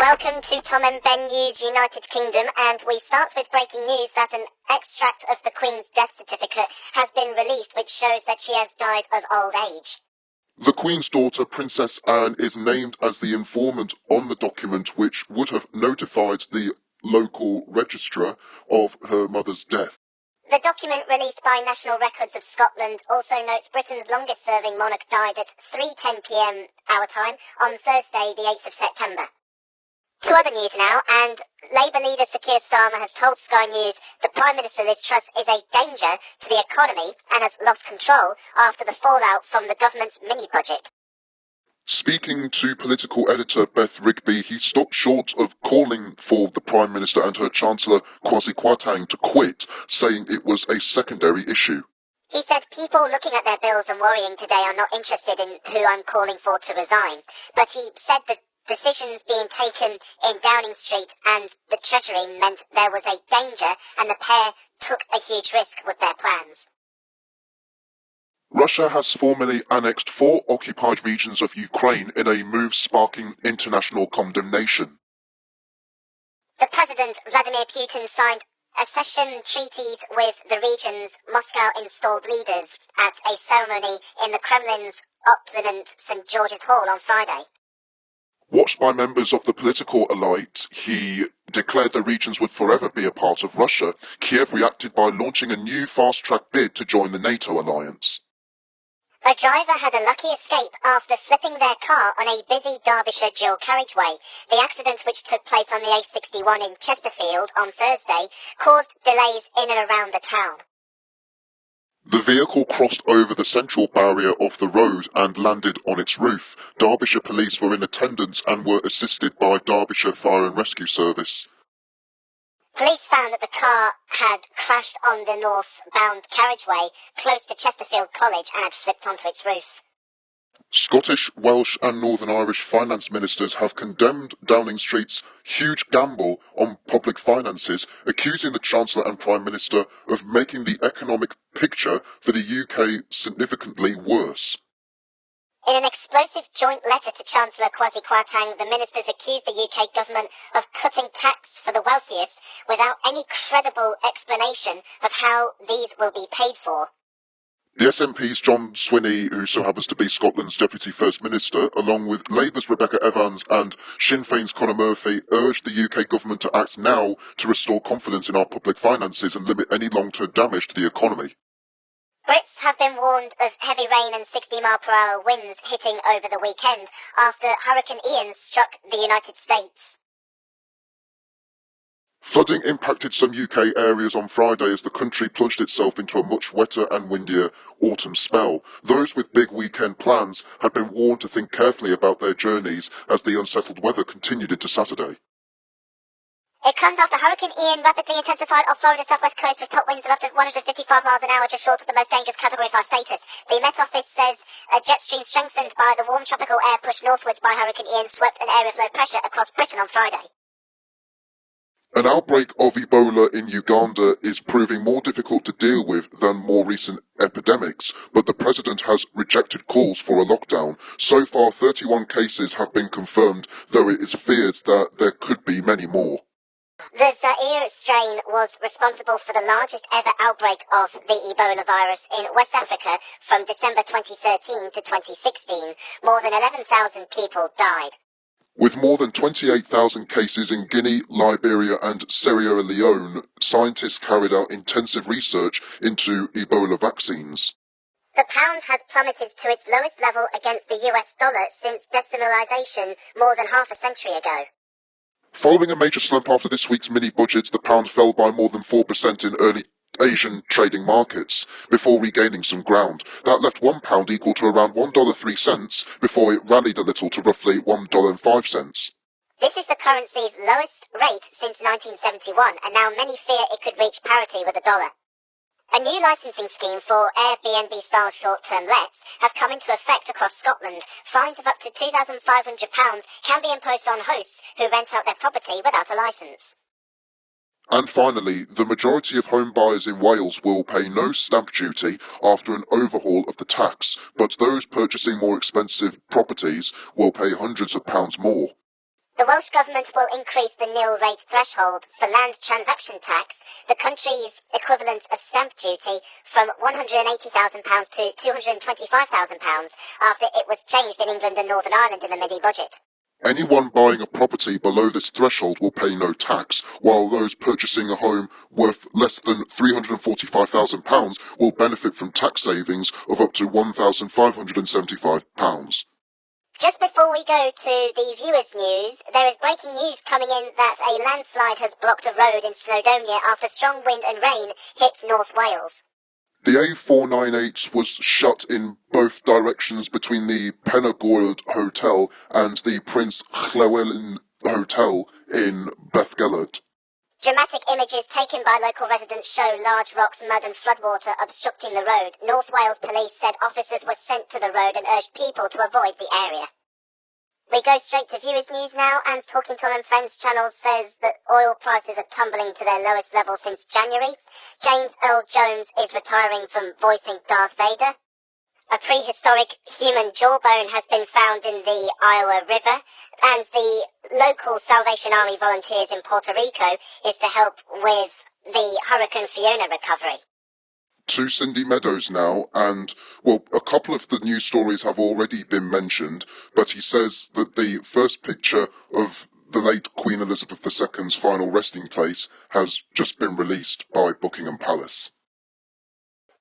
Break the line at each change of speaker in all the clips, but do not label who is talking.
Welcome to Tom and Ben News United Kingdom, and we start with breaking news that an extract of the Queen's death certificate has been released, which shows that she has died of old age.
The Queen's daughter, Princess Anne, is named as the informant on the document which would have notified the local registrar of her mother's death.
The document released by National Records of Scotland also notes Britain's longest-serving monarch died at 3:10 PM our time on Thursday, the 8th of September. To other news now, and Labour leader Sir Kier Starmer has told Sky News that Prime Minister Liz Truss is a danger to the economy and has lost control after the fallout from the government's mini-budget.
Speaking to political editor Beth Rigby, he stopped short of calling for the Prime Minister and her Chancellor Kwasi Kwarteng to quit, saying it was a secondary issue.
He said people looking at their bills and worrying today are not interested in who I'm calling for to resign, but he said that decisions being taken in Downing Street and the Treasury meant there was a danger and the pair took a huge risk with their plans.
Russia has formally annexed 4 occupied regions of Ukraine in a move sparking international condemnation.
The President, Vladimir Putin, signed accession treaties with the region's Moscow-installed leaders at a ceremony in the Kremlin's opulent St. George's Hall on Friday.
Watched by members of the political elite, he declared the regions would forever be a part of Russia. Kiev reacted by launching a new fast-track bid to join the NATO alliance.
A driver had a lucky escape after flipping their car on a busy Derbyshire dual-carriageway. The accident, which took place on the A61 in Chesterfield on Thursday, caused delays in and around the town.
The vehicle crossed over the central barrier of the road and landed on its roof. Derbyshire police were in attendance and were assisted by Derbyshire Fire and Rescue Service.
Police found that the car had crashed on the northbound carriageway close to Chesterfield College and had flipped onto its roof.
Scottish, Welsh and Northern Irish finance ministers have condemned Downing Street's huge gamble on public finances, accusing the Chancellor and Prime Minister of making the economic picture for the UK significantly worse.
In an explosive joint letter to Chancellor Kwasi Kwarteng, the ministers accused the UK government of cutting tax for the wealthiest without any credible explanation of how these will be paid for.
The SNP's John Swinney, who so happens to be Scotland's Deputy First Minister, along with Labour's Rebecca Evans and Sinn Féin's Conor Murphy, urged the UK government to act now to restore confidence in our public finances and limit any long-term damage to the economy.
Brits have been warned of heavy rain and 60-mile-per-hour winds hitting over the weekend after Hurricane Ian struck the United States.
Flooding impacted some UK areas on Friday as the country plunged itself into a much wetter and windier autumn spell. Those with big weekend plans had been warned to think carefully about their journeys as the unsettled weather continued into Saturday.
It comes after Hurricane Ian rapidly intensified off Florida's southwest coast with top winds of up to 155 miles an hour, just short of the most dangerous Category 5 status. The Met Office says a jet stream strengthened by the warm tropical air pushed northwards by Hurricane Ian swept an area of low pressure across Britain on Friday.
An outbreak of Ebola in Uganda is proving more difficult to deal with than more recent epidemics, but the president has rejected calls for a lockdown. So far, 31 cases have been confirmed, though it is feared that there could be many more.
The Zaire strain was responsible for the largest ever outbreak of the Ebola virus in West Africa from December 2013 to 2016. More than 11,000 people died.
With more than 28,000 cases in Guinea, Liberia and Sierra Leone, scientists carried out intensive research into Ebola vaccines.
The pound has plummeted to its lowest level against the US dollar since decimalisation more than half a century ago.
Following a major slump after this week's mini-budget, the pound fell by more than 4% in early Asian trading markets, before regaining some ground. That left £1 equal to around $1.03 before it rallied a little to roughly $1.05.
This is the currency's lowest rate since 1971, and now many fear it could reach parity with the dollar. A new licensing scheme for Airbnb-style short-term lets have come into effect across Scotland. Fines of up to £2,500 can be imposed on hosts who rent out their property without a licence.
And finally, the majority of home buyers in Wales will pay no stamp duty after an overhaul of the tax, but those purchasing more expensive properties will pay hundreds of pounds more.
The Welsh Government will increase the nil rate threshold for land transaction tax, the country's equivalent of stamp duty, from £180,000 to £225,000 after it was changed in England and Northern Ireland in the mini-budget.
Anyone buying a property below this threshold will pay no tax, while those purchasing a home worth less than £345,000 will benefit from tax savings of up to £1,575.
Just before we go to the viewers' news, there is breaking news coming in that a landslide has blocked a road in Snowdonia after strong wind and rain hit North Wales.
The A498 was shut in both directions between the Penagord Hotel and the Prince Llewellyn Hotel in Bethgelert.
Dramatic images taken by local residents show large rocks, mud and floodwater obstructing the road. North Wales Police said officers were sent to the road and urged people to avoid the area. We go straight to viewers' news now, and Talking Tom and Friends channel says that oil prices are tumbling to their lowest level since January. James Earl Jones is retiring from voicing Darth Vader. A prehistoric human jawbone has been found in the Iowa River, and the local Salvation Army volunteers in Puerto Rico is to help with the Hurricane Fiona recovery.
To Cindy Meadows now, and, well, a couple of the news stories have already been mentioned, but he says that the first picture of the late Queen Elizabeth II's final resting place has just been released by Buckingham Palace.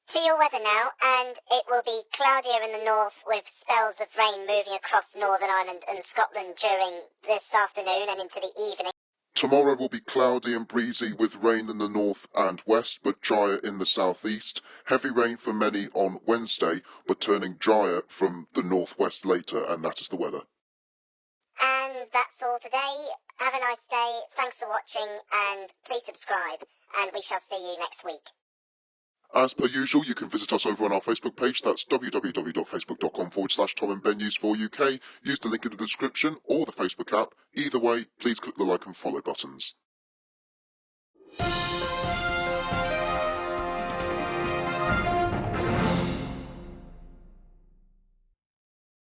To your weather now, and it will be cloudier in the north with spells of rain moving across Northern Ireland and Scotland during this afternoon and into the evening.
Tomorrow will be cloudy and breezy with rain in the north and west, but drier in the southeast. Heavy rain for many on Wednesday, but turning drier from the northwest later, and that is the weather.
And that's all today. Have a nice day. Thanks for watching, and please subscribe, and we shall see you next week.
As per usual, you can visit us over on our Facebook page. That's www.facebook.com/TomandBenNews4UK. Use the link in the description or the Facebook app. Either way, please click the like and follow buttons.